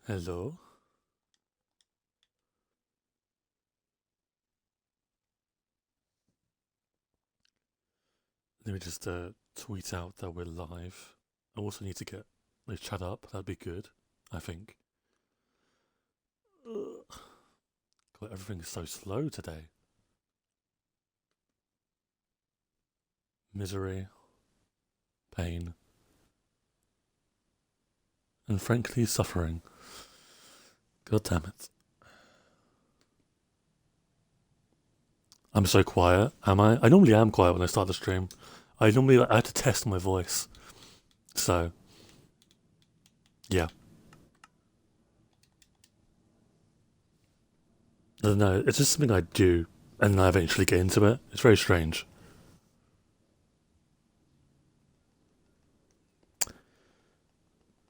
Hello. Let me just tweet out that we're live. I also need to get the chat up. That'd be good, I think. Ugh. God, everything's so slow today. Misery, pain, and frankly, suffering. God damn it. I'm so quiet, am I? I normally am quiet when I start the stream. I have to test my voice. So, yeah. I don't know. It's just something I do, and I eventually get into it. It's very strange.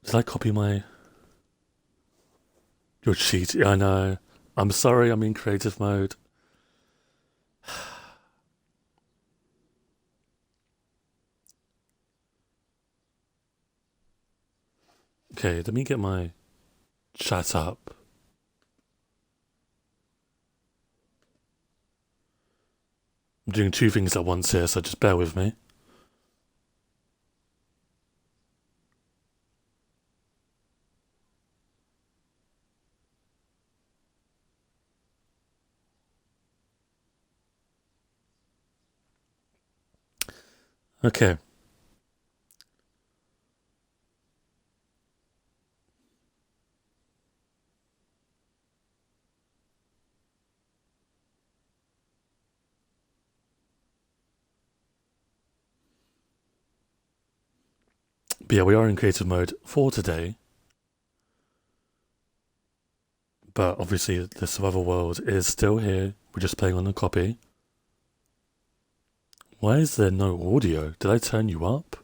Did I copy my... Your cheat? Yeah, I know. I'm sorry, I'm in creative mode. Okay, let me get my chat up. I'm doing two things at once here, so just bear with me. Okay. But yeah, we are in creative mode for today. But obviously, the survival world is still here. We're just playing on a copy. Why is there no audio? Did I turn you up?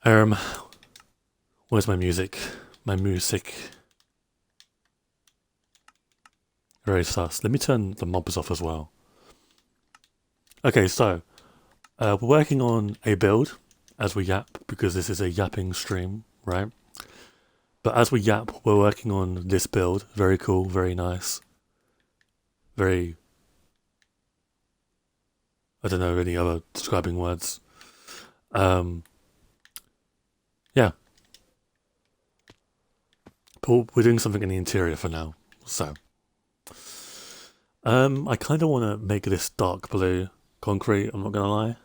Where's my music? My music. Very sus. Let me turn the mobs off as well. Okay, so we're working on a build as we yap because this is a yapping stream, right? But as we yap, we're working on this build. Very cool, very nice. Very... I don't know any other describing words. Yeah. But we're doing something in the interior for now. So. I kind of want to make this dark blue concrete, I'm not going to lie.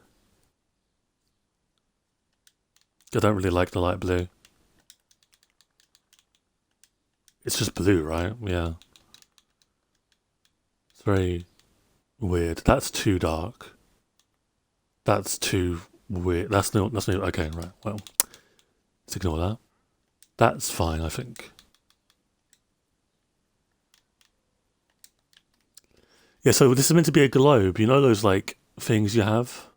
I don't really like the light blue. It's just blue, right? Yeah. It's very weird. That's too dark. That's too weird. That's not, okay, right. Well, let's ignore that. That's fine, I think. Yeah, so this is meant to be a globe. You know those, like, things you have?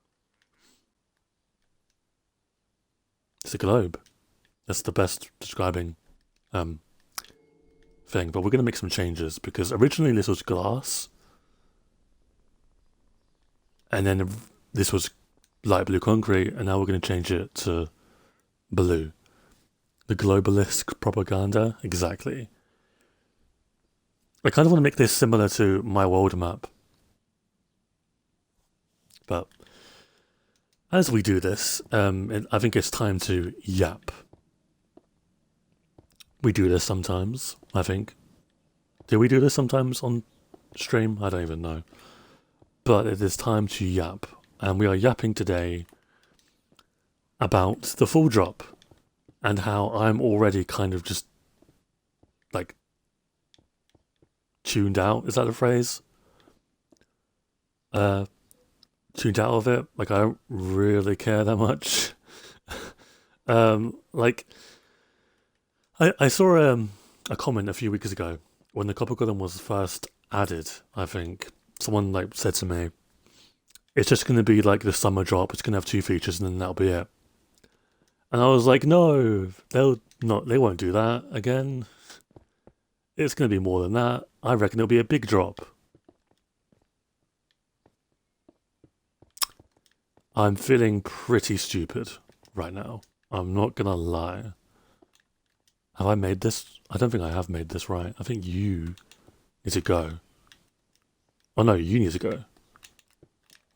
It's a globe. That's the best describing thing. But we're going to make some changes because originally this was glass. And then this was light blue concrete. And now we're going to change it to blue. The globalist propaganda? Exactly. I kind of want to make this similar to my world map. But as we do this, I think it's time to yap. We do this sometimes, I think. Do we do this sometimes on stream? I don't even know. But it is time to yap. And we are yapping today about the full drop and how I'm already kind of just like tuned out. Is that a phrase? Tuned out of it. Like I don't really care that much. Like I saw a comment a few weeks ago when the Copper Golem was first added. I think someone like said to me, "It's just going to be like the summer drop. It's going to have two features, and then that'll be it." And I was like, "No, They won't do that again. It's going to be more than that. I reckon it'll be a big drop." I'm feeling pretty stupid right now. I'm not gonna lie. Have I made this? I don't think I have made this right. I think you need to go. Oh no, you need to go.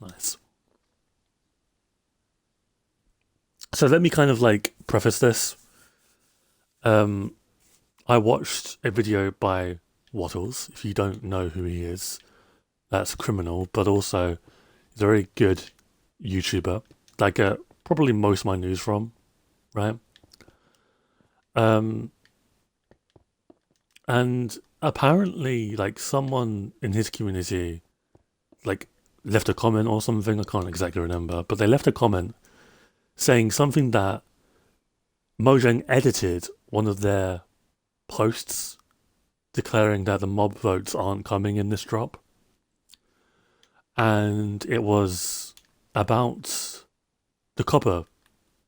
Nice. So let me kind of like preface this. I watched a video by Wattles. If you don't know who he is, that's criminal, but also he's a very good YouTuber. I get probably most of my news from, right? And apparently, like someone in his community, like left a comment or something. I can't exactly remember, but they left a comment saying something that Mojang edited one of their posts declaring that the mob votes aren't coming in this drop. And it was about the copper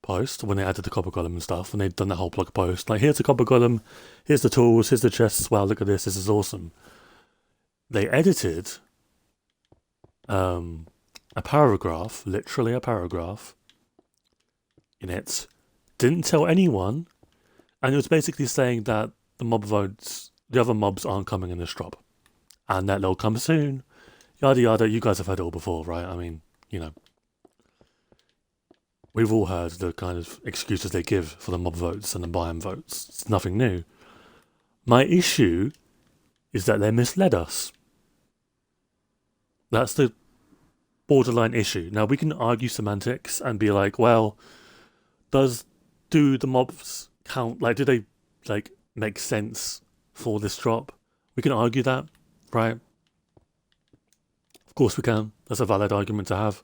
post when they added the copper golem and stuff, and they'd done that whole blog post. Like, here's the copper golem, here's the tools, here's the chests, wow, look at this is awesome. They edited a paragraph, literally a paragraph, in it, didn't tell anyone, and it was basically saying that the mob votes, the other mobs aren't coming in this drop, and that they'll come soon, yada yada. You guys have heard it all before, right? I mean, you know, we've all heard the kind of excuses they give for the mob votes and the biome votes. It's nothing new. My issue is that they misled us. That's the borderline issue. Now, we can argue semantics and be like, well, do the mobs count? Like, do they like make sense for this drop? We can argue that, right? Of course we can. That's a valid argument to have.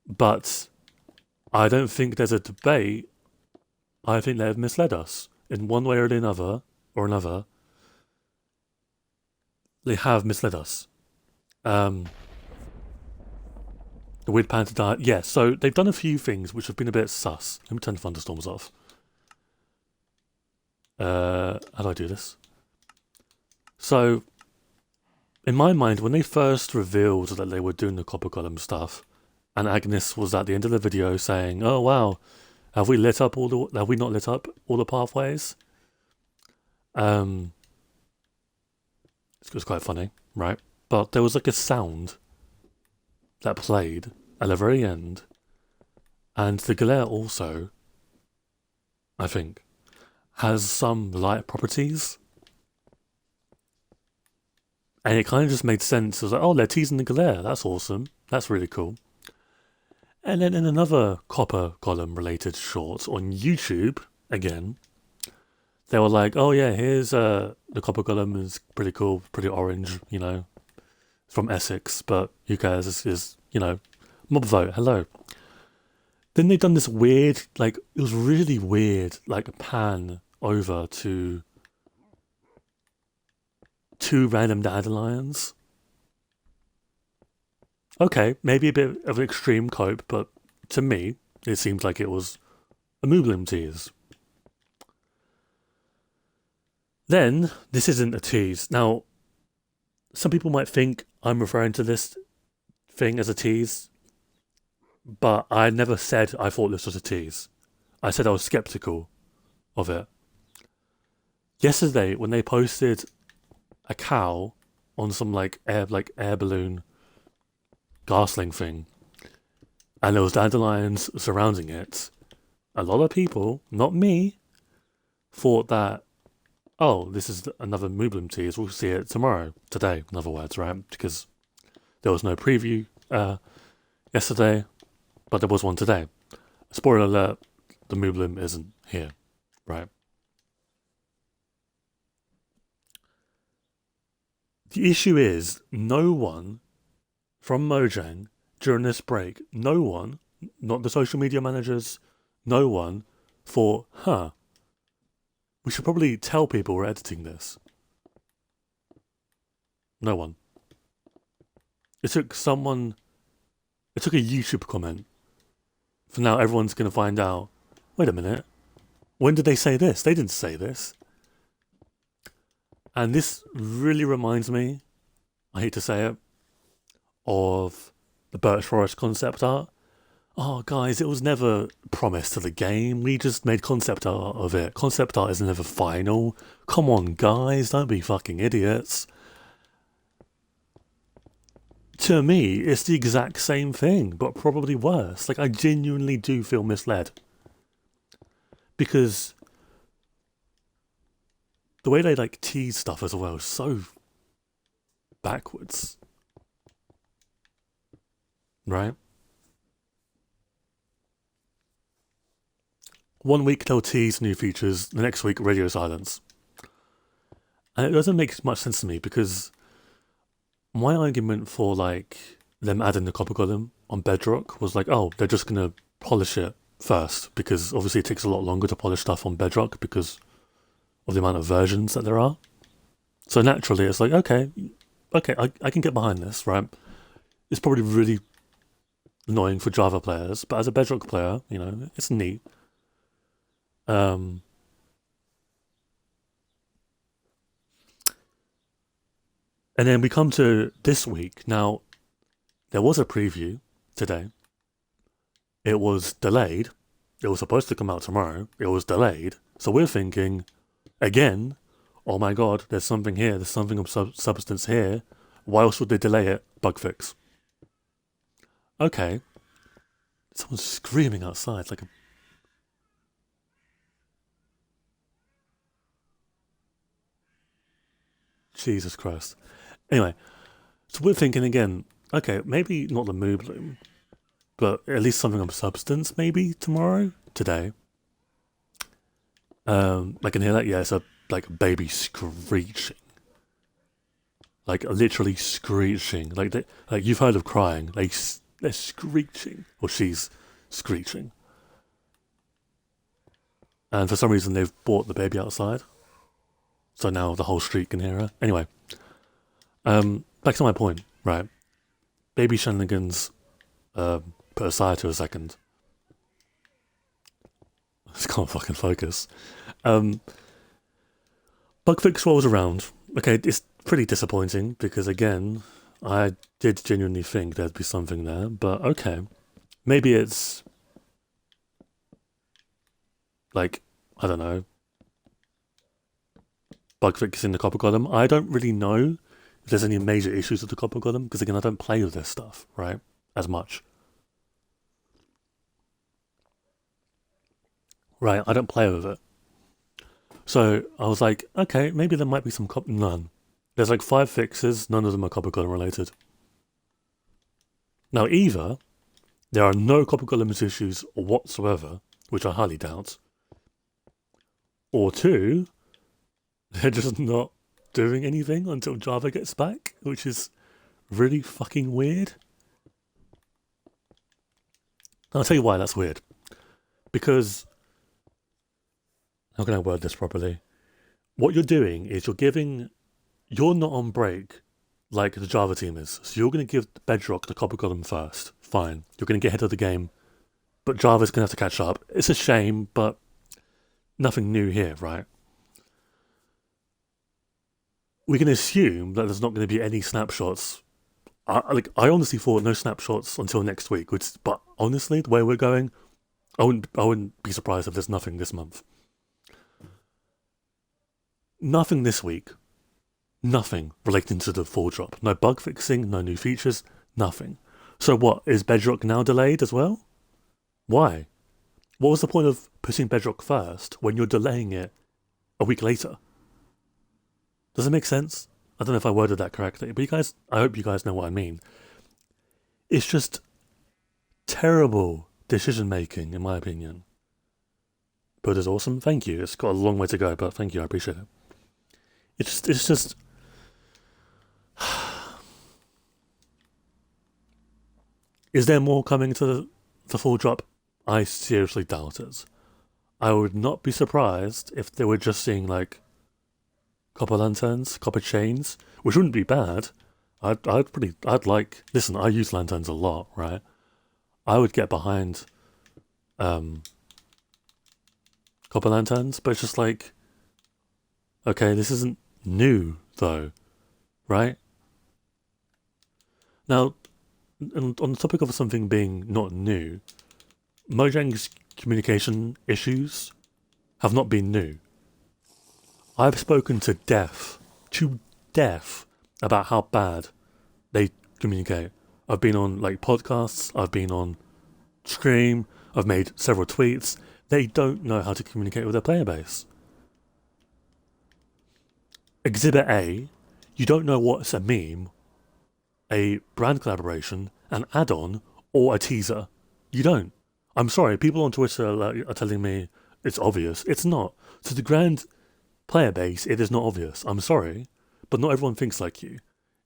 But I don't think there's a debate. I think they've misled us in one way or another. They have misled us. The Weird Panther died. Yeah, so they've done a few things which have been a bit sus. Let me turn the thunderstorms off. How do I do this? So, in my mind, when they first revealed that they were doing the Copper Golem stuff, and Agnes was at the end of the video saying, "Oh wow, have we not lit up all the pathways?" It was quite funny, right? But there was like a sound that played at the very end, and the glare also, I think, has some light properties, and it kind of just made sense. It was like, oh, they're teasing the glare. That's awesome. That's really cool. And then in another Copper Golem related short on YouTube, again, they were like, oh yeah, here's the Copper Golem is pretty cool, pretty orange, you know, from Essex, but who cares? This is, you know, mob vote, hello. Then they done this weird, like, it was really weird, like, pan over to two random dandelions. Okay, maybe a bit of an extreme cope, but to me, it seemed like it was a Mooblim tease. Then, this isn't a tease. Now, some people might think I'm referring to this thing as a tease, but I never said I thought this was a tease. I said I was skeptical of it. Yesterday, when they posted a cow on some like air balloon gasling thing, and there was dandelions surrounding it, a lot of people, not me, thought that, oh, this is another Mooblim tease. We'll see it today, in other words, right? Because there was no preview yesterday, but there was one today. Spoiler alert, the Mooblim isn't here, right? The issue is, no one from Mojang during this break, no one, not the social media managers, no one thought, we should probably tell people we're editing this. No one. It took a YouTube comment. For now, everyone's going to find out, wait a minute, when did they say this? They didn't say this. And this really reminds me, I hate to say it, of the Birch Forest concept art. Oh, guys, it was never promised to the game. We just made concept art of it. Concept art is never final. Come on, guys, don't be fucking idiots. To me, it's the exact same thing, but probably worse. Like, I genuinely do feel misled. Because the way they, like, tease stuff as well is so backwards. Right? 1 week they'll tease new features, the next week radio silence. And it doesn't make much sense to me because my argument for like them adding the copper golem on Bedrock was like, oh, they're just gonna polish it first because obviously it takes a lot longer to polish stuff on Bedrock because of the amount of versions that there are. So naturally, it's like, okay, I can get behind this, right? It's probably really annoying for Java players, but as a Bedrock player, you know, it's neat. Um, and then we come to this week. Now, there was a preview today. It was delayed. It was supposed to come out tomorrow. It was delayed. So we're thinking, again, oh my god, there's something here. There's something of substance here. Why else would they delay it? Bug fix. Okay. Someone's screaming outside like a... Jesus Christ. Anyway, so we're thinking again, okay, maybe not the Moo Bloom, but at least something of substance maybe tomorrow? Today. I can hear that, yeah, it's a like a baby screeching. Like literally screeching. Like you've heard of crying. They're screeching. Or she's screeching. And for some reason they've brought the baby outside. So now the whole street can hear her. Anyway. Back to my point, right? Baby shenanigans put aside to a second. I just can't fucking focus. Bug fix rolls around. Okay, it's pretty disappointing because again, I did genuinely think there'd be something there, but okay. Maybe it's like, I don't know, bug fixing the copper golem. I don't really know if there's any major issues with the copper golem because again, I don't play with this stuff, right? As much. Right, I don't play with it. So I was like, okay, maybe there might be some none. There's like 5 fixes, none of them are copper golem related. Now either there are no copper golem issues whatsoever, which I highly doubt, or 2, they're just not doing anything until Java gets back, which is really fucking weird. And I'll tell you why that's weird. Because, how can I word this properly? What you're doing is you're not on break like the Java team is. So you're going to give Bedrock the copper golem first. Fine. You're going to get ahead of the game. But Java's going to have to catch up. It's a shame, but nothing new here, right? We can assume that there's not going to be any snapshots. I honestly thought no snapshots until next week. But honestly, the way we're going, I wouldn't be surprised if there's nothing this month. Nothing this week. Nothing relating to the full drop. No bug fixing, no new features, nothing. So what, is Bedrock now delayed as well? Why? What was the point of putting Bedrock first when you're delaying it a week later? Does it make sense? I don't know if I worded that correctly, but I hope you guys know what I mean. It's just terrible decision making, in my opinion. But it's awesome, thank you. It's got a long way to go, but thank you, I appreciate it. It's just is there more coming to the full drop? I seriously doubt it. I would not be surprised if they were just seeing like copper lanterns, copper chains, which wouldn't be bad. Listen, I use lanterns a lot, right? I would get behind copper lanterns, but it's just like, okay, this isn't new though, right? Now, on the topic of something being not new, Mojang's communication issues have not been new. I've spoken to deaf about how bad they communicate. I've been on like podcasts, I've been on stream, I've made several tweets. They don't know how to communicate with their player base. Exhibit A, you don't know what's a meme, a brand collaboration, an add-on, or a teaser. You don't. I'm sorry, people on Twitter are telling me it's obvious. It's not. To the grand player base, it is not obvious. I'm sorry, but not everyone thinks like you.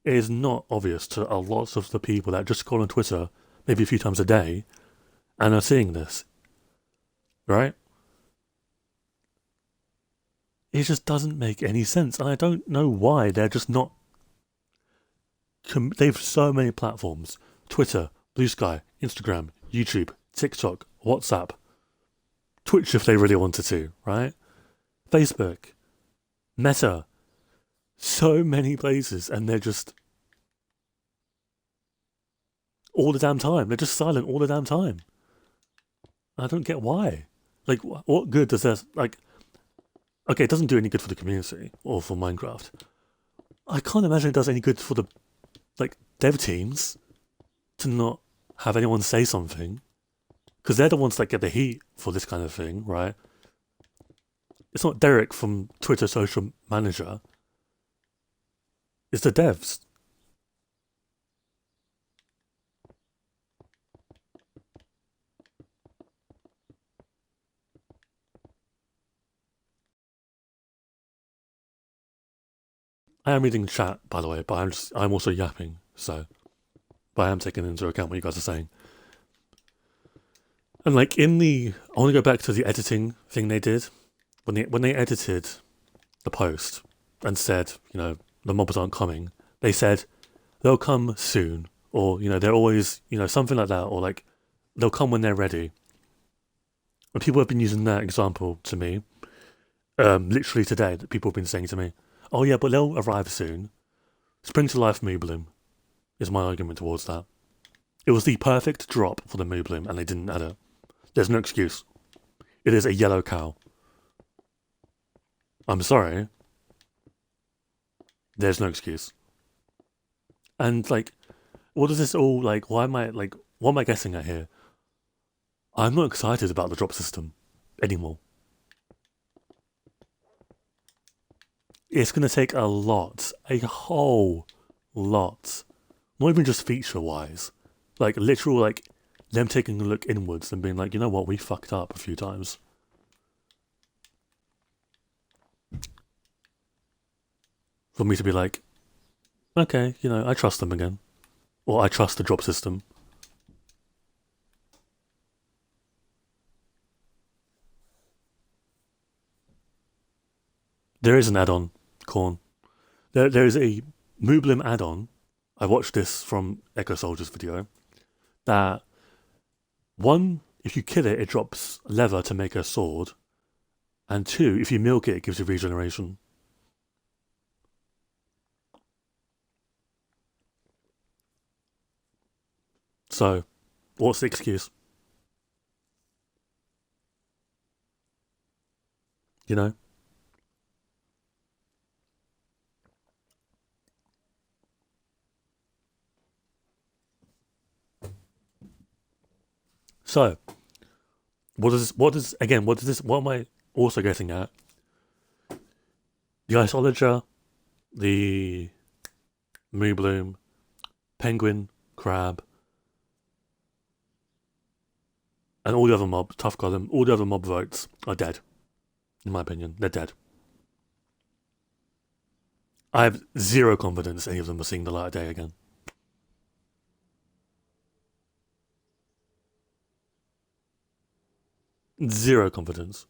It is not obvious to a lot of the people that just scroll on Twitter maybe a few times a day and are seeing this. Right? It just doesn't make any sense. And I don't know why they're just not. They have so many platforms: Twitter, Blue Sky, Instagram, YouTube, TikTok, WhatsApp, Twitch if they really wanted to, right? Facebook, Meta, so many places, and they're just all the damn time. They're just silent all the damn time. I don't get why. Like, what good does this, like, okay, it doesn't do any good for the community or for Minecraft. I can't imagine it does any good for the, like, dev teams to not have anyone say something, because they're the ones that get the heat for this kind of thing, right? It's not Derek from Twitter Social Manager. It's the devs. I am reading chat, by the way, but I'm also yapping, so, but I am taking into account what you guys are saying. And like I want to go back to the editing thing they did when they edited the post and said, the mobs aren't coming. They said they'll come soon, or they're always, something like that, or like they'll come when they're ready. And people have been using that example to me, literally today. That people have been saying to me, "Oh yeah, but they'll arrive soon." Spring to Life Moo Bloom is my argument towards that. It was the perfect drop for the Moo Bloom, and they didn't add it. There's no excuse. It is a yellow cow. I'm sorry. There's no excuse. And like, what is this all like? What am I guessing at here? I'm not excited about the drop system anymore. It's going to take a lot, a whole lot. Not even just feature-wise. Like, literal, like, them taking a look inwards and being like, you know what, we fucked up a few times. For me to be like, okay, I trust them again. Or I trust the drop system. There is an add-on, Corn. There is a Mooblim add-on. I watched this from Echo Soldier's video. That, one, if you kill it, it drops leather to make a sword. And two, if you milk it, it gives you regeneration. So, what's the excuse? So, what am I also getting at? The Isolager, the Moo Bloom, Penguin, Crab, and all the other mobs, Tough Golem, all the other mob votes are dead. In my opinion, they're dead. I have zero confidence any of them are seeing the light of day again. Zero confidence.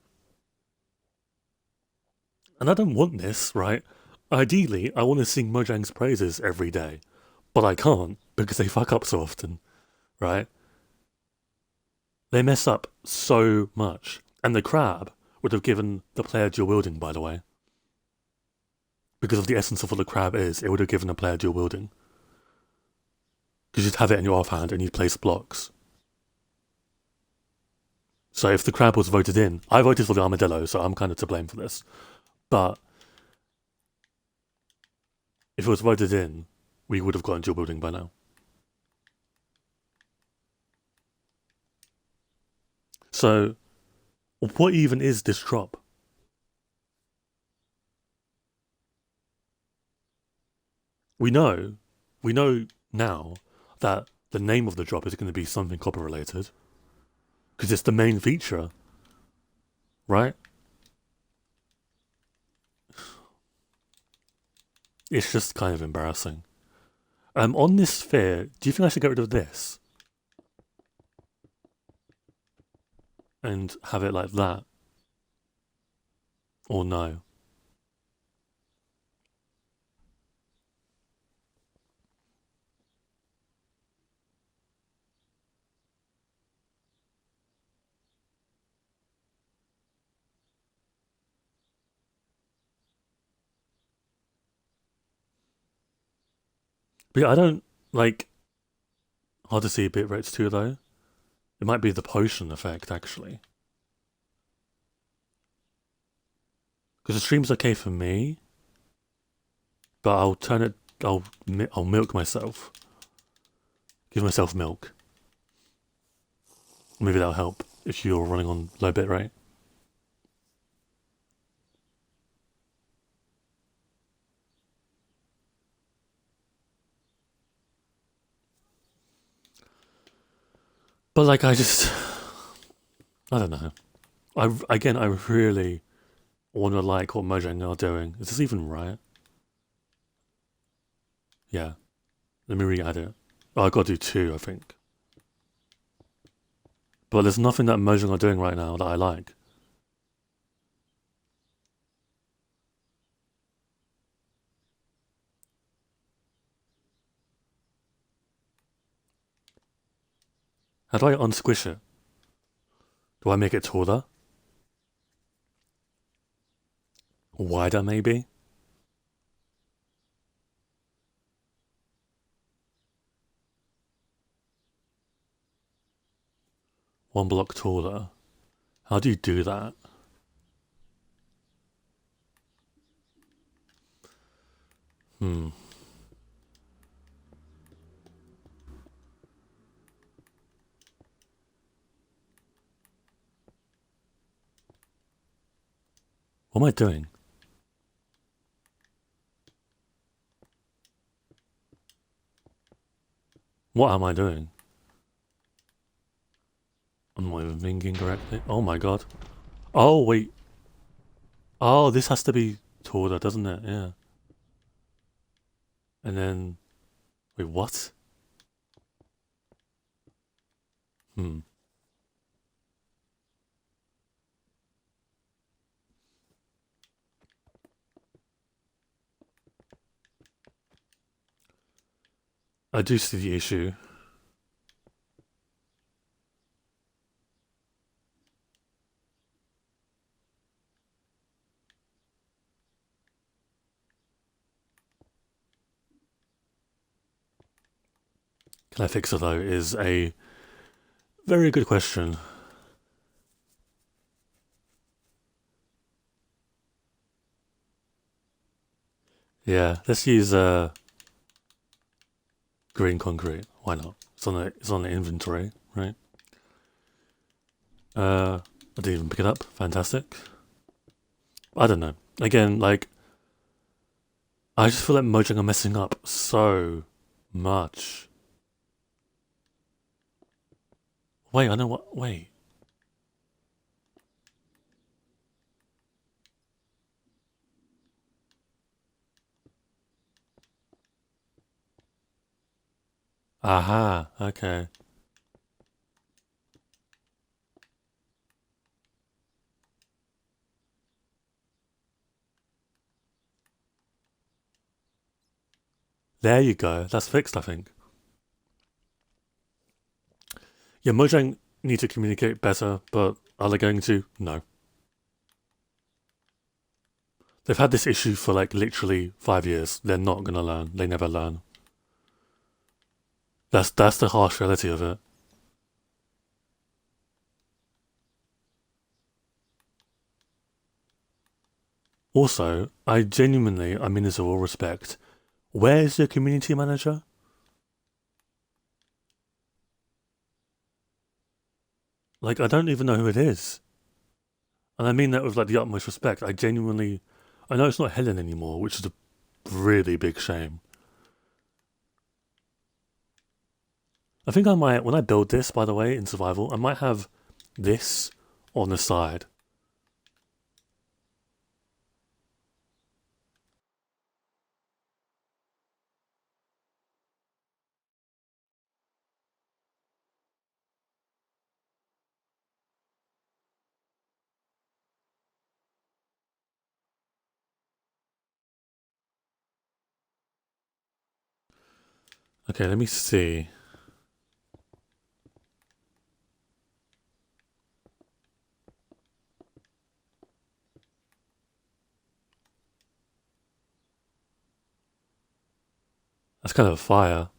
And I don't want this, right? Ideally, I want to sing Mojang's praises every day. But I can't, because they fuck up so often, right? They mess up so much. And the crab would have given the player dual wielding, by the way. Because of the essence of what the crab is, it would have given the player dual wielding. Because you'd have it in your offhand and you'd place blocks. So if the crab was voted in, I voted for the armadillo, so I'm kind of to blame for this. But if it was voted in, we would have gotten dual building by now. So what even is this drop? We know now that the name of the drop is going to be something copper related because it's the main feature, right? It's just kind of embarrassing. On this sphere, do you think I should get rid of this and have it like that, or no? But yeah, I don't like. Hard to see bit rates too, though. It might be the potion effect actually, because the stream's okay for me, but I'll turn it. I'll milk myself. Give myself milk. Maybe that'll help if you're running on low bit rate. But like, I don't know. I really want to like what Mojang are doing. Is this even right? Yeah. Let me re-add it. Oh, I got to do 2, I think. But there's nothing that Mojang are doing right now that I like. How do I unsquish it? Do I make it taller? Wider, maybe? One block taller. How do you do that? Hmm. What am I doing? What am I doing? I'm not even thinking correctly. Oh my god. Oh, wait. Oh, this has to be taller, doesn't it? Yeah. And then... Wait, what? Hmm. I do see the issue. Can I fix it though? Is a very good question. Yeah, let's use green concrete. Why not? It's on the inventory, right? I didn't even pick it up. Fantastic. I don't know. Again, like I just feel like Mojang are messing up so much. Wait, I know what. Wait. Aha. Okay. There you go. That's fixed, I think. Yeah, Mojang need to communicate better, but are they going to? No. They've had this issue for like literally 5 years. They're not gonna learn. They never learn. That's the harsh reality of it. Also, I genuinely, I mean this with all respect, where is your community manager? Like, I don't even know who it is. And I mean that with like the utmost respect. I genuinely, I know it's not Helen anymore, which is a really big shame. I think I might, when I build this, by the way, in survival, I might have this on the side. Okay, let me see. That's kind of fire.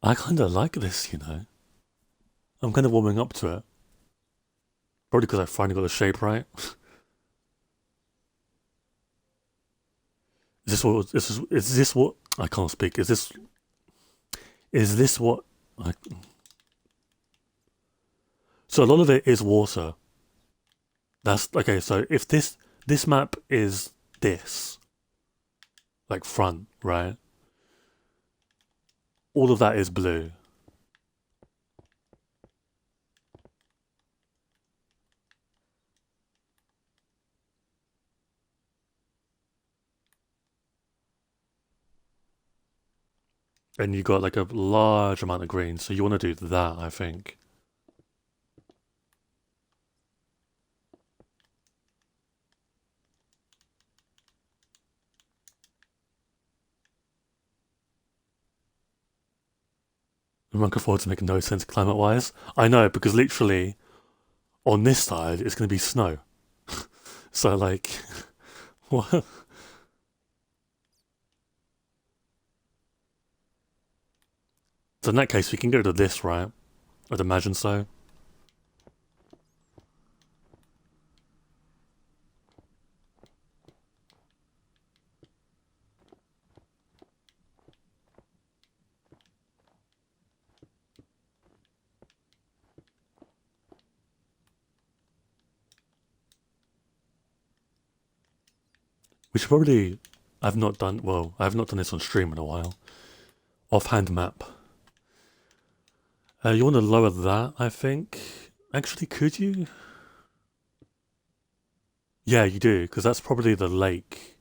I kind of like this, you know. I'm kind of warming up to it. Probably because I finally got the shape right. Is this what? Is this what? I can't speak. Is this what? I, so a lot of it is water. That's okay. So if this map is this like front, right? All of that is blue. And you got like a large amount of green, so you want to do that, I think. I'm looking forward to making no sense climate wise. I know, because literally on this side it's going to be snow. So, like, what? So, in that case, we can go to this, right? I'd imagine so. We should probably. I've not done. Well, I have not done this on stream in a while. Offhand map. You want to lower that, I think. Actually, could you? Yeah, you do, because that's probably the lake.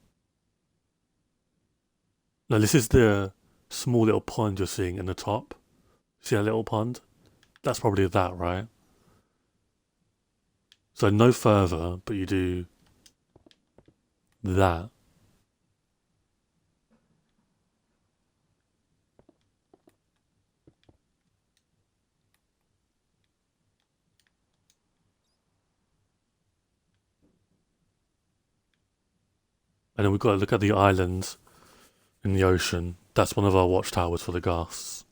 No, this is the small little pond you're seeing in the top. See that little pond? That's probably that, right? So no further, but you do that. And then we've got to look at the island in the ocean. That's one of our watchtowers for the ghasts.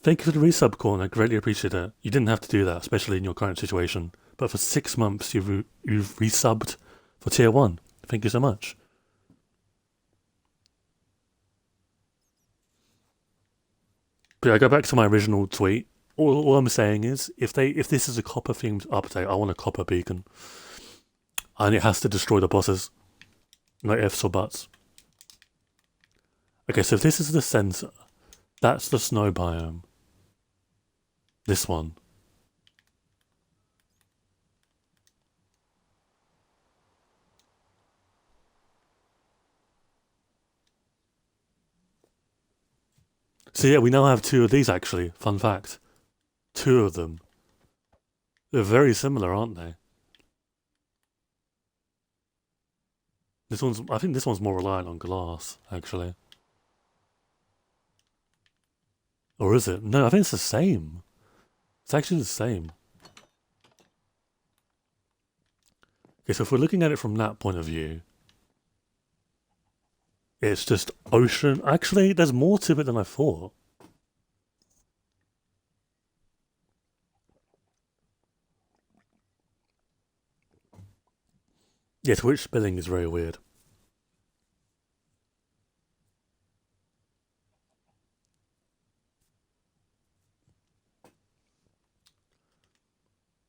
Thank you for the resub, Corn. I greatly appreciate it. You didn't have to do that, especially in your current situation. But for 6 months, you've resubbed for tier 1. Thank you so much. But yeah, I go back to my original tweet. All I'm saying is, if this is a copper themed update, I want a copper beacon, and it has to destroy the bosses, no ifs or buts. Okay, so if this is the center, that's the snow biome. This one. So yeah, we now have two of these actually. Fun fact. Two of them. They're very similar, aren't they? I think this one's more reliant on glass, actually. Or is it? No, I think it's the same. It's actually the same. Okay, so if we're looking at it from that point of view, it's just ocean. Actually, there's more to it than I thought. Yeah, Twitch spelling is very weird.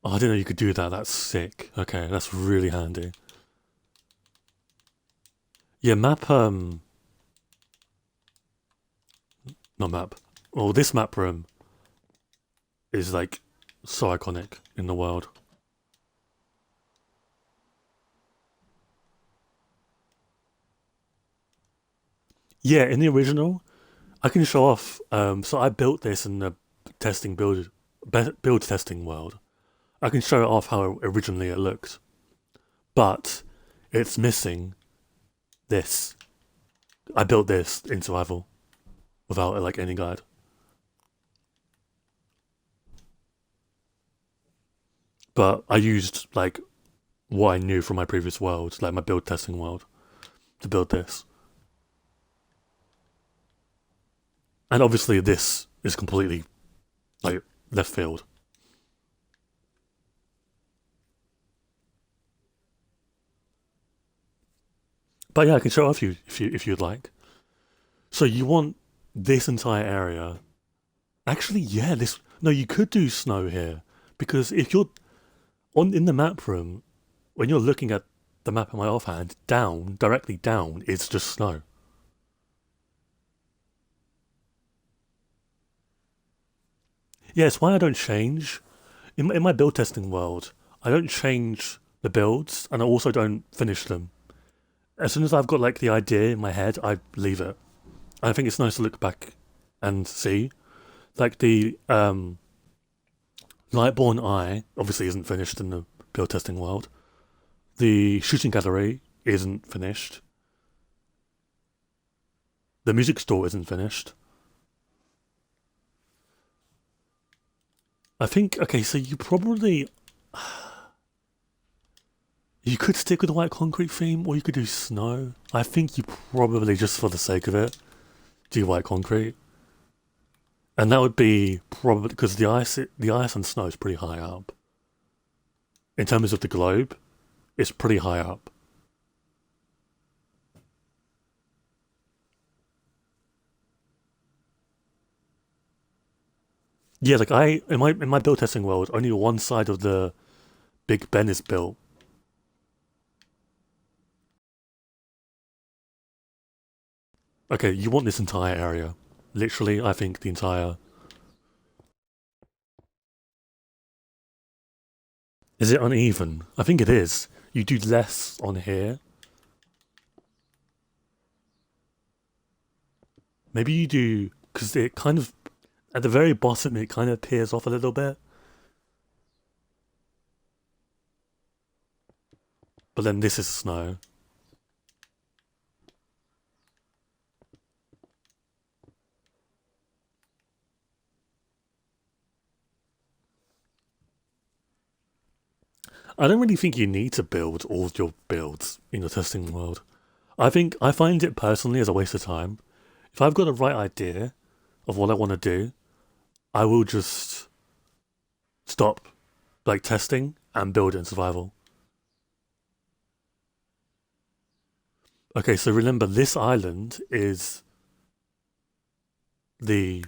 Oh, I didn't know you could do that. That's sick. Okay, that's really handy. Yeah, map, not map. Well, this map room is like so iconic in the world. Yeah, in the original, I can show off. So I built this in the testing build testing world. I can show it off how originally it looked, but it's missing this. I built this in survival without like any guide. But I used like what I knew from my previous world, like my build testing world, to build this. And obviously, this is completely like left field. But yeah, I can show it off you if you'd like. So you want this entire area? Actually, yeah. This no, you could do snow here because if you're on in the map room, when you're looking at the map in my offhand, down directly down, it's just snow. Yeah, it's why I don't change in my build testing world. I don't change the builds, and I also don't finish them. As soon as I've got like the idea in my head, I leave it. I think it's nice to look back and see. Like the Lightborn Eye obviously isn't finished in the build testing world. The shooting gallery isn't finished. The music store isn't finished. I think okay, so you probably you could stick with the white concrete theme, or you could do snow. I think you probably just for the sake of it do white concrete, and that would be probably because the ice and snow is pretty high up. In terms of the globe, it's pretty high up. Yeah, like I in my build testing world, only one side of the Big Ben is built. Okay, you want this entire area. Literally, I think the entire. Is it uneven? I think it is. You do less on here. Maybe you do because it kind of at the very bottom it kind of peers off a little bit. But then this is snow. I don't really think you need to build all of your builds in your testing world. I think I find it personally as a waste of time. If I've got the right idea of what I want to do, I will just stop like testing and build in survival. Okay, so remember this island is the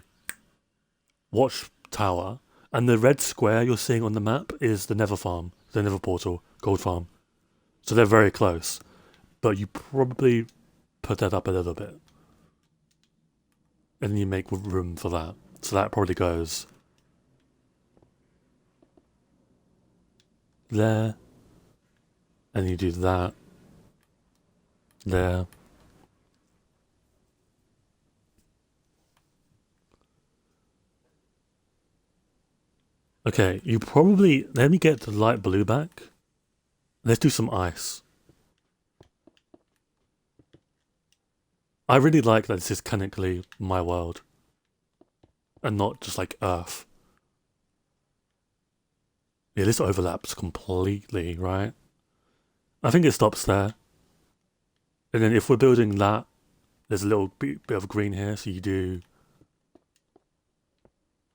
watchtower, and the red square you're seeing on the map is the Nether farm, the Nether portal, gold farm. So they're very close, but you probably put that up a little bit, and then you make room for that. So that probably goes there, and you do that there. Okay, you probably let me get the light blue back. Let's do some ice. I really like that this is canonically my world. and not just like earth. Yeah, this overlaps completely, right? I think it stops there. And then if we're building that, there's a little bit of green here, so you do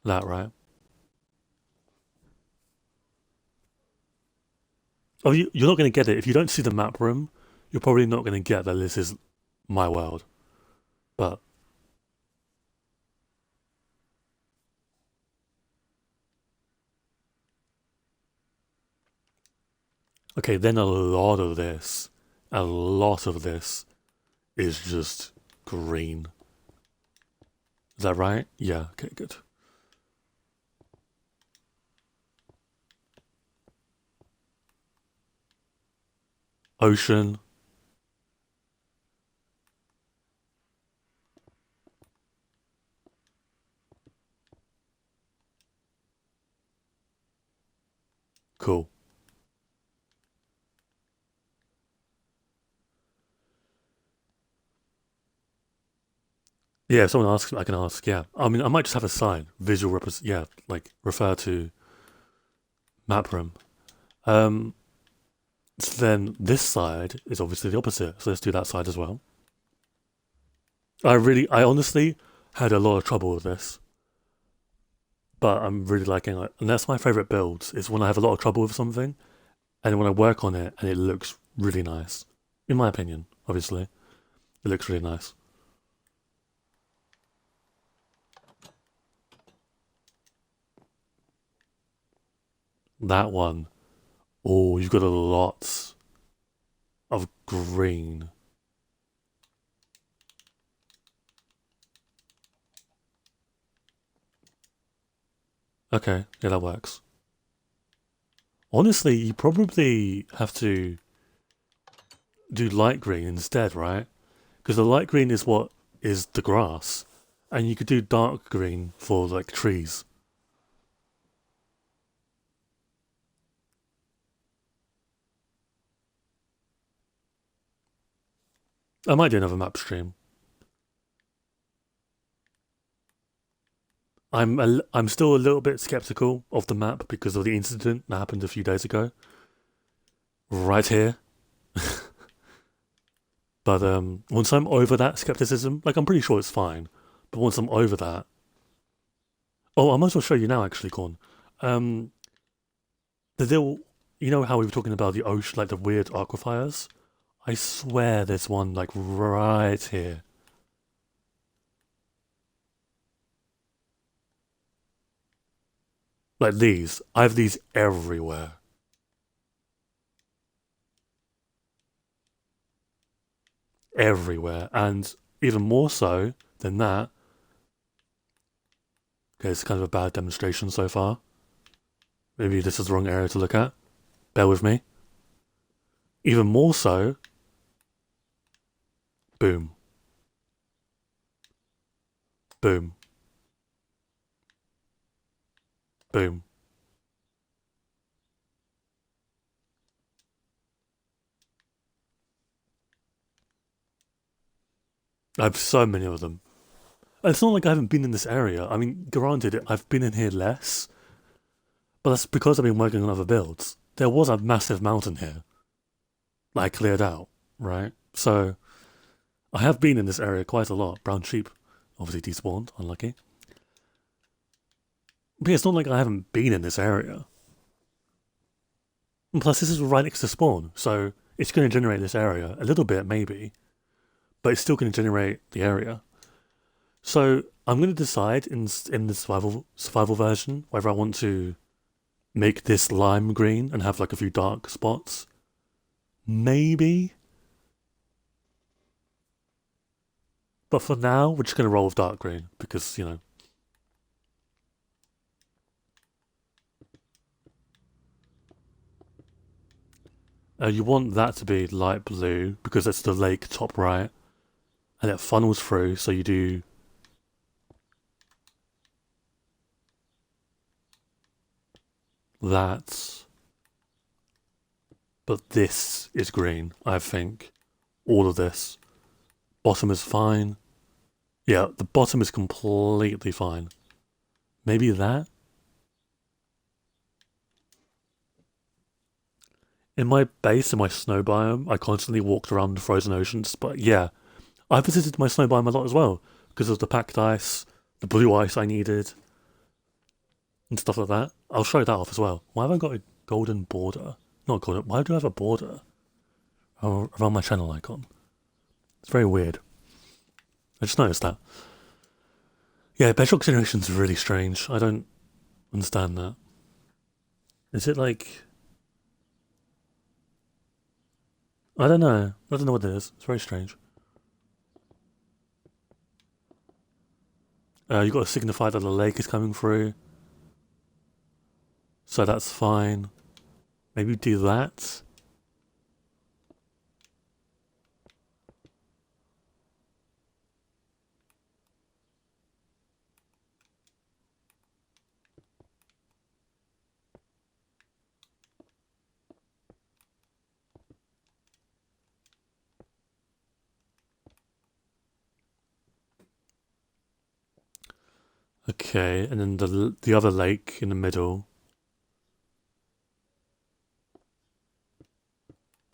that, right? Oh, you're not going to get it. If you don't see the map room, you're probably not going to get that this is my world. But, okay, then a lot of this is just green. Is that right? Yeah, okay, good. Ocean. Cool. Yeah, if someone asks, I can ask. Yeah, I mean, I might just have a sign, visual represent. Yeah, like refer to map room. Um, so then this side is obviously the opposite. So let's do that side as well. I honestly had a lot of trouble with this, but I'm really liking it, and that's my favorite builds. Is when I have a lot of trouble with something, and when I work on it and it looks really nice. In my opinion, obviously, it looks really nice. That one, oh, you've got a lot of green. Okay, yeah, that works. Honestly, you probably have to do light green instead, right? Because the light green is what is the grass, and you could do dark green for like trees. I might do another map stream. I'm still a little bit skeptical of the map because of the incident that happened a few days ago, right here. But once I'm over that skepticism, like I'm pretty sure it's fine. But once I'm over that, oh, I might as well show you now, actually, Corn. Um, the little, you know how we were talking about the ocean, like the weird aquifers. I swear there's one like right here. Like these. I have these everywhere. Everywhere. And even more so than that, okay, it's kind of a bad demonstration so far. Maybe this is the wrong area to look at. Bear with me. Even more so, boom. Boom. Boom. I have so many of them. It's not like I haven't been in this area. I mean, granted, I've been in here less, but that's because I've been working on other builds. There was a massive mountain here that I cleared out, right? So I have been in this area quite a lot. Brown sheep, obviously despawned, unlucky. But yeah, it's not like I haven't been in this area. And plus, this is right next to spawn, so it's going to generate this area a little bit, maybe, but it's still going to generate the area. So I'm going to decide in the survival version whether I want to make this lime green and have like a few dark spots. Maybe. But for now, we're just going to roll with dark green because, you know. You want that to be light blue because it's the lake top right and it funnels through, so you do that. But this is green, I think. All of this. Bottom is fine. Yeah, the bottom is completely fine. Maybe that? In my base, in my snow biome, I constantly walked around the frozen oceans, but yeah, I visited my snow biome a lot as well, because of the packed ice, the blue ice I needed, and stuff like that. I'll show that off as well. Why have I got a golden border? Not golden, why do I have a border around my channel icon? It's very weird. I just noticed that. Yeah, Bedrock Generation's really strange. I don't understand that. Is it like... I don't know. I don't know what it is. It's very strange. You've got to signify that the lake is coming through. So that's fine. Maybe do that. Okay, and then the other lake in the middle.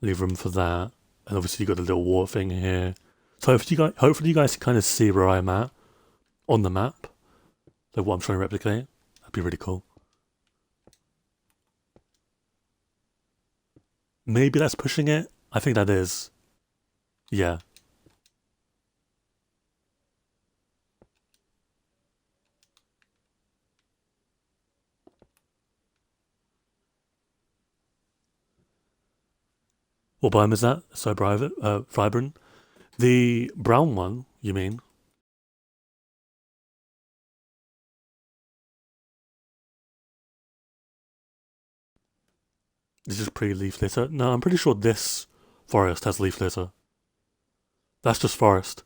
Leave room for that. And obviously you got the little water thing here. So hopefully you guys can kind of see where I'm at on the map. Like what I'm trying to replicate. That'd be really cool. Maybe that's pushing it. I think that is. Yeah. What biome is that? So vibrant. The brown one, you mean? This is pre-leaf litter. No, I'm pretty sure this forest has leaf litter. That's just forest.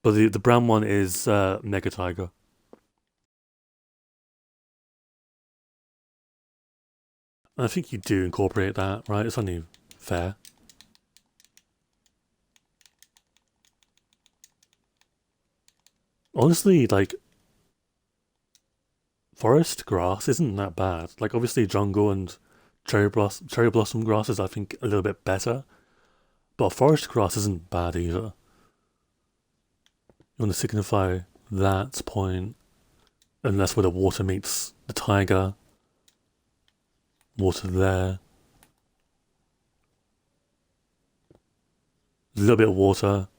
But the brown one is Mega Tiger. And I think you do incorporate that, right? It's only fair. Honestly, like, forest grass isn't that bad. Like, obviously, jungle and cherry blossom grass is, I think, a little bit better. But forest grass isn't bad either. You want to signify that point, and that's where the water meets the tiger. Water there. A little bit of water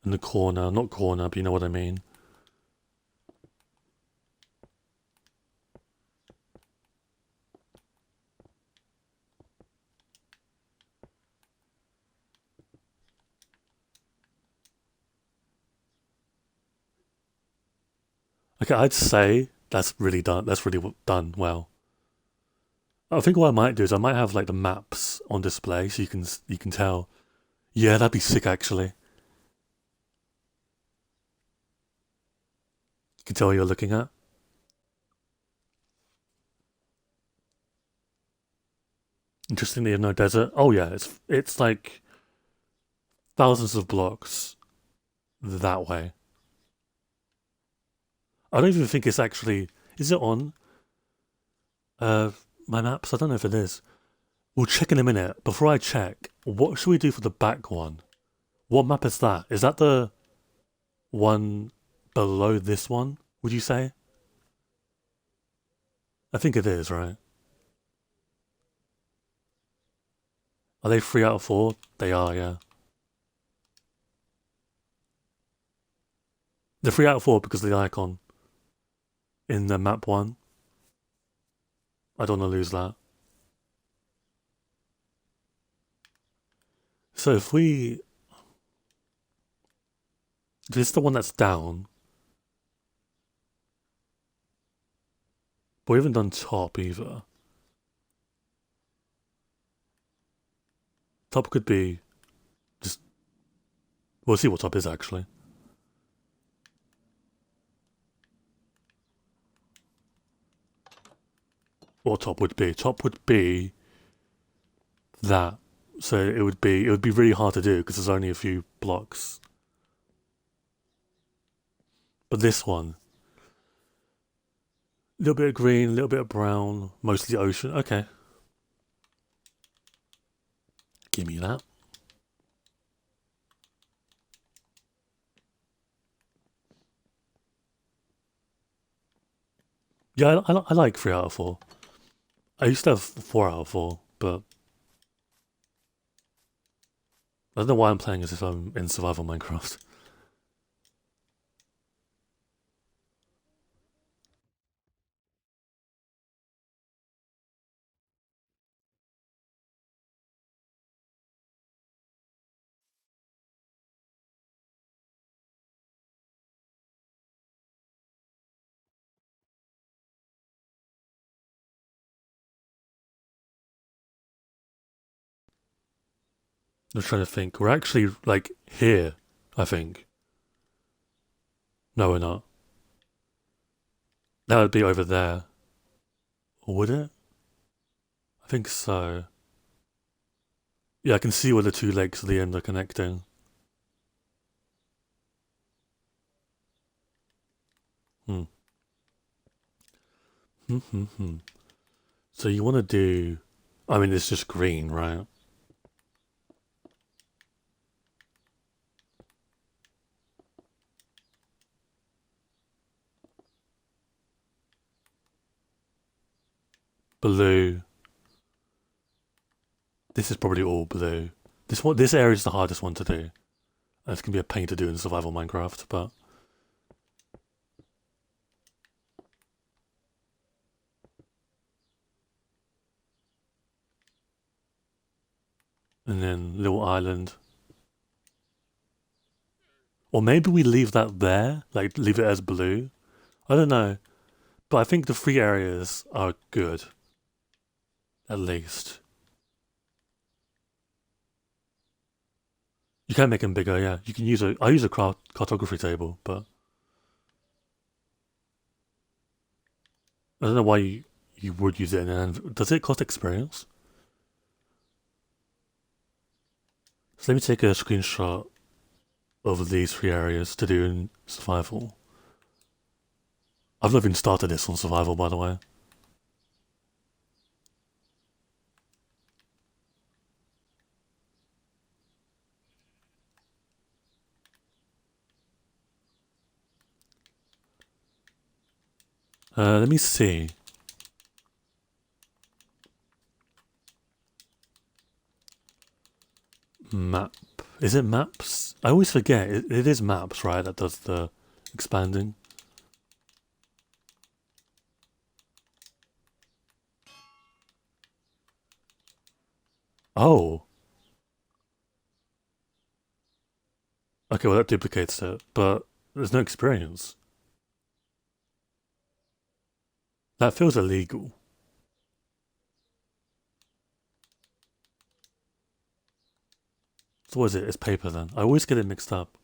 in the corner. Not corner, but you know what I mean. Okay, I'd say that's really done. That's really done well. I think what I might do is I might have like the maps on display so you can tell. Yeah, that'd be sick actually. You can tell what you're looking at. Interestingly, you have no desert. Oh yeah, it's like thousands of blocks that way. I don't even think it's actually. Is it on my maps? I don't know if it is. We'll check in a minute. Before I check, what should we do for the back one? What map is that? Is that the one below this one? Would you say? I think it is, right? Are they 3 out of 4? They are, yeah. They're 3 out of 4 because of the icon in the map one. I don't want to lose that. So if we... This is the one that's down. But we haven't done top either. Top could be... Just... We'll see what top is actually. What top would be? Top would be... That. So it would be really hard to do because there's only a few blocks. But this one, a little bit of green, a little bit of brown, mostly ocean. Okay, give me that. Yeah, I like 3 out of 4. I used to have 4 out of 4, but I don't know why I'm playing as if I'm in survival Minecraft. I'm trying to think. We're actually like here, I think. No, we're not. That would be over there. Or would it? I think so. Yeah, I can see where the two legs at the end are connecting. Hmm. Hmm. Hmm. Hmm. So you want to do? I mean, it's just green, right? Blue. This is probably all blue. This area is the hardest one to do. And it's gonna be a pain to do in survival Minecraft, but and then little island. Or maybe we leave that there, like leave it as blue. I don't know, but I think the 3 areas are good, at least. You can make them bigger, yeah. You can use a. I use a cartography table, but I don't know why you would use it in an. Does it cost experience? So let me take a screenshot of these 3 areas to do in survival. I've not even started this on survival, by the way. Let me see. Map. Is it maps? I always forget. It is maps, right? That does the expanding. Oh. Okay, well, that duplicates it, but there's no experience. That feels illegal. So what is it? It's paper then. I always get it mixed up.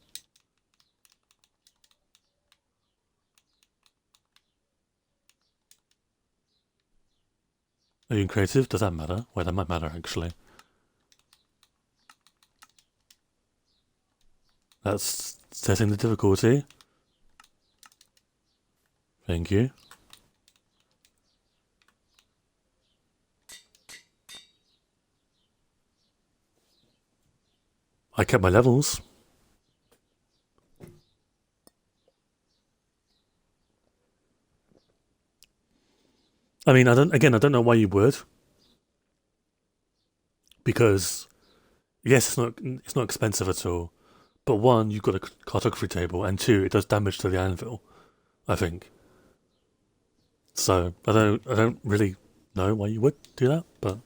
Are you in creative? Does that matter? Wait, that might matter actually. That's setting the difficulty. Thank you. I kept my levels. I mean, I don't know why you would. Because, yes, it's not expensive at all. But one, you've got a cartography table, and two, it does damage to the anvil, I think. So, I don't really know why you would do that, but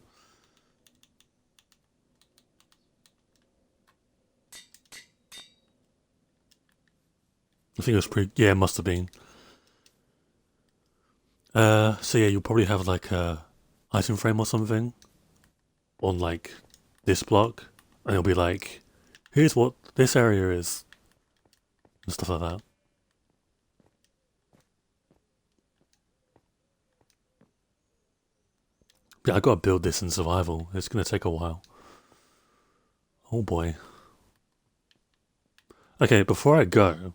I think it was pretty, yeah, it must have been. So yeah, you'll probably have like a item frame or something on like this block, and it'll be like, here's what this area is, and stuff like that. Yeah, I gotta build this in survival. It's gonna take a while. Oh boy. Okay, before I go,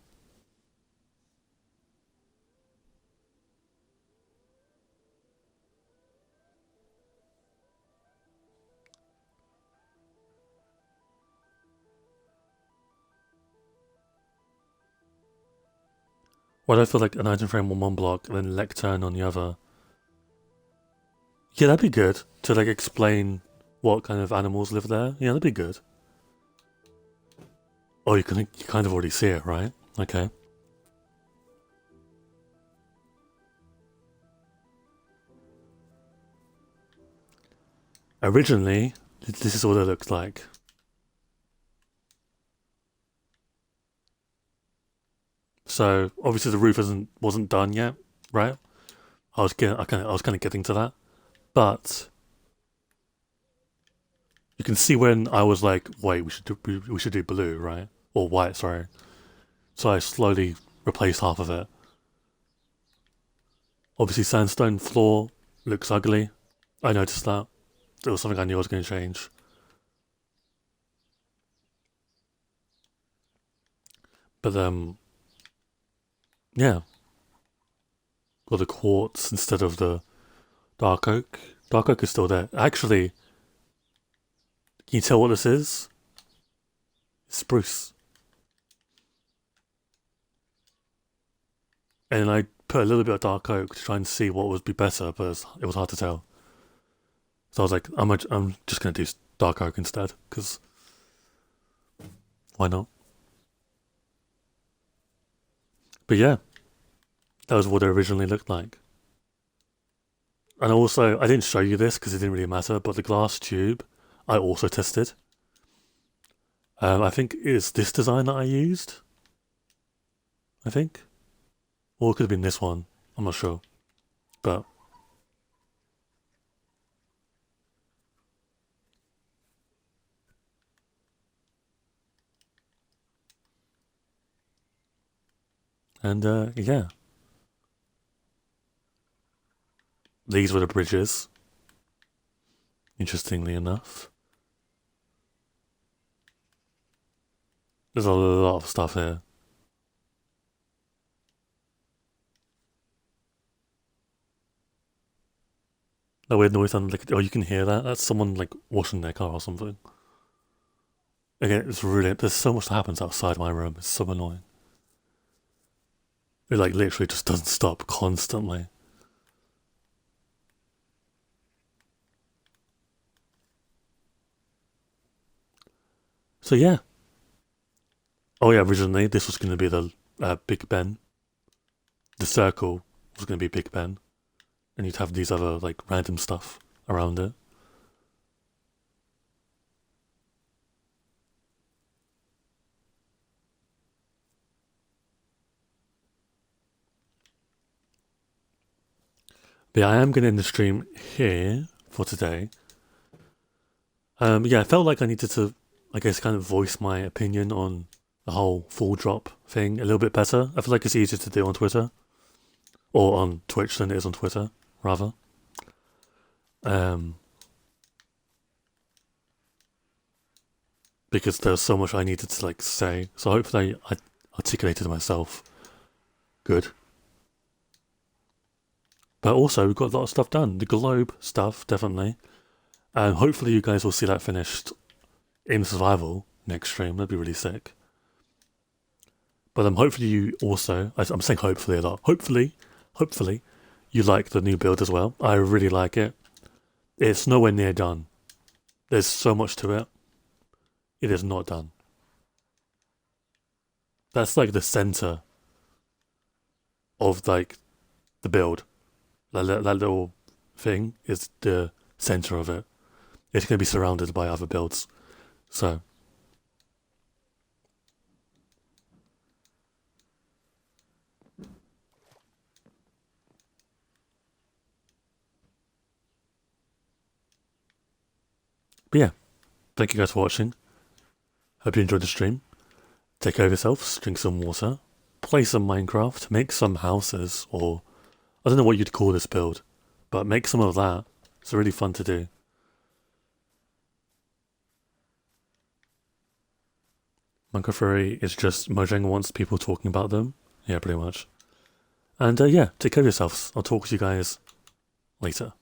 what I feel like an item frame on one block and then lectern on the other. Yeah, that'd be good to like explain what kind of animals live there. Yeah, that'd be good. Oh, you kind of already see it, right? Okay. Originally, this is what it looks like. So obviously the roof wasn't done yet, right? I was kind of getting to that, but you can see when I was like, wait, we should do blue, right? Or white, sorry. So I slowly replaced half of it. Obviously, sandstone floor looks ugly. I noticed that. It was something I knew I was going to change. But yeah, got the quartz instead of the dark oak. Dark oak is still there. Actually, can you tell what this is? It's spruce. And I put a little bit of dark oak to try and see what would be better, but it was hard to tell. So I was like, I'm just going to do dark oak instead, because why not? But yeah, that was what it originally looked like. And also, I didn't show you this because it didn't really matter, but the glass tube I also tested. I think it's this design that I used. I think. Or it could have been this one. I'm not sure. But and yeah. These were the bridges. Interestingly enough. There's a lot of stuff here. That weird noise sound like, oh, you can hear that? That's someone like washing their car or something. Again, it's really, there's so much that happens outside my room. It's so annoying. It like literally just doesn't stop constantly. So yeah. Oh yeah, originally this was going to be the Big Ben. The circle was going to be Big Ben. And you'd have these other like random stuff around it. But yeah, I am going to end the stream here for today. Yeah, I felt like I needed to, I guess, kind of voice my opinion on the whole full drop thing a little bit better. I feel like it's easier to do on Twitter or on Twitch than it is on Twitter, rather. Because there's so much I needed to like say. So hopefully I articulated myself good. But also we've got a lot of stuff done. The globe stuff, definitely. And hopefully you guys will see that finished in survival next stream. That'd be really sick. But hopefully you also, I'm saying hopefully a lot. Hopefully you like the new build as well. I really like it. It's nowhere near done. There's so much to it. It is not done. That's like the center of like the build. That little thing is the center of it. It's going to be surrounded by other builds. So but yeah, thank you guys for watching. Hope you enjoyed the stream. Take care of yourselves, drink some water, play some Minecraft, make some houses, or I don't know what you'd call this build, but make some of that. It's really fun to do. Manga theory is just Mojang wants people talking about them. Yeah, pretty much. And yeah, take care of yourselves. I'll talk to you guys later.